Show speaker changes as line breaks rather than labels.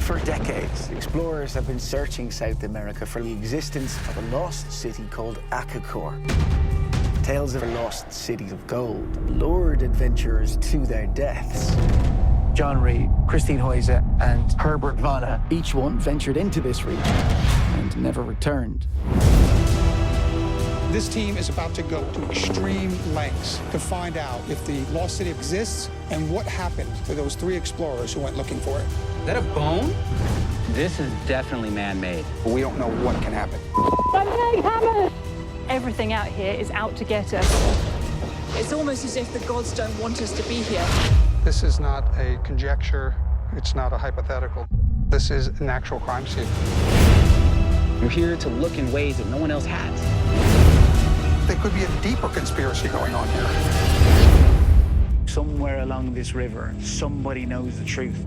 For decades, explorers have been searching South America for the existence of a lost city called Acacor. Tales of lost cities of gold lured adventurers to their deaths. John Reed, Christine Hoyza, and Herbert Vanna, each one ventured into this region and never returned.
This team is about to go to extreme lengths to find out if the lost city exists and what happened to those 3 explorers who went looking for it.
Is that a bone? This is definitely man-made.
We don't know what can happen.
Everything out here is out to get us.
It's almost as if the gods don't want us to be here.
This is not a conjecture. It's not a hypothetical. This is an actual crime scene.
We're here to look in ways that no one else has.
There could be a deeper conspiracy going on here.
Somewhere along this river, somebody knows the truth.